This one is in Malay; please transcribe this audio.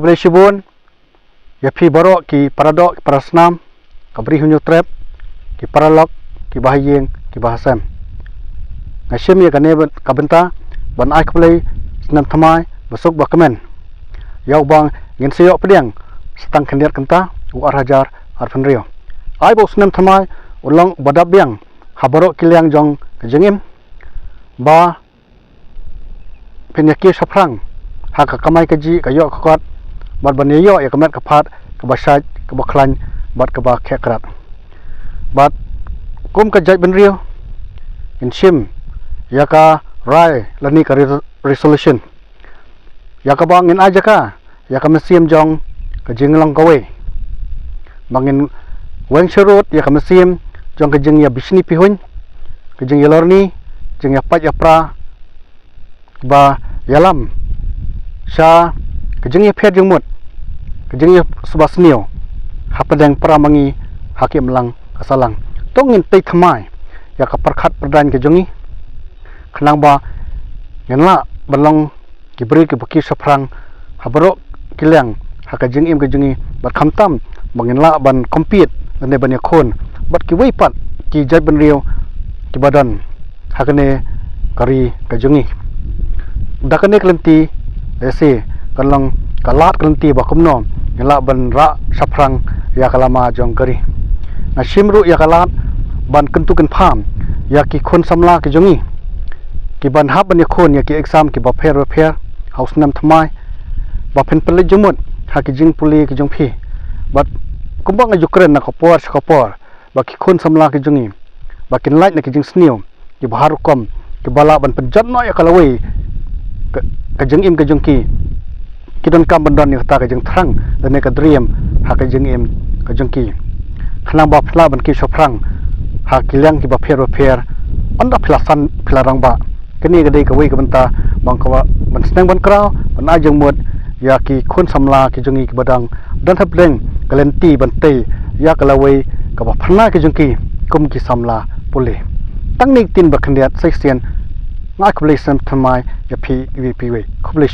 khublei shibun ya pi baroh ki paradoh ki parasnam kabri hunyu trap ki paralok ki bahyeng ki bahasam ngashim ya kane kabenta ban ai khublei snem thymmai besok bakamen yau bang ngin seyok pediang setang kendiat kenta uar hajar arfan rio ai bo snem thymmai ulong badap biang habarok ki liang jong kejengim ba penyakit saprang hak kamai keji kayok kokot bat banyo ya kamet kapat kabasaj kabaklan bat kabak khekrat bat kum kajai benrio inshim ya ka rai lani ka resolution ya ka bang in aja ka ya ka mesim jong ka jinglang kawe bangin weng sherut ya ka mesim jong ka jing ya bisni pihun ka jing yalorni jing ya pat ya pra ba yalam sha kejeng ya phet jengmut kejeng ya subasnio hapadeng pramangi hakim lang kasalang tongin tei thymmai ya ka perkhat perdan kejongi khnang ba ngenla balong kibri ki baki saprang habarok kilang hakajeng im kejongi bat khamtam banginla ban compete ne ban yakhon bat ki weipat ki jai ban rio ki badan hakane kari kejongi dakane klenti ese kalong kalat klenti bakumno ngela ban ra saprang ya kalama jong kari na shimru ya kalat ban kentuken pham ya ki khon samla ki jongi ki ban hab ban yakhon ya ki exam ki ba pher house nam thymmai ba phen pele jumut ha ki jing puli ki jong phi bat kumbang ajukren na khopor ba ki khon samla ki jongi ba kin light na ki jing snio ki bahar kom ki bala ban penjat no ya kalawei kajeng im kajeng ki kidon kam bandon ni kata kajeng thrang dan ka dream ha kajeng im kajeng ki khnang ba phla ban ki soprang ha kilang ki ba pher anda philasan philarang ba kini gadai ka wei ka banta bangkawa ban snang ban krau ban ajeng mut ya ki khon samla ki jongi ki badang dan hableng kalenti ban te ya kalawei ka ba phna ki jeng ki kum ki samla pule tangnik tin ba khandiat section ngai khublei snem thymmai ya phi vp we khublei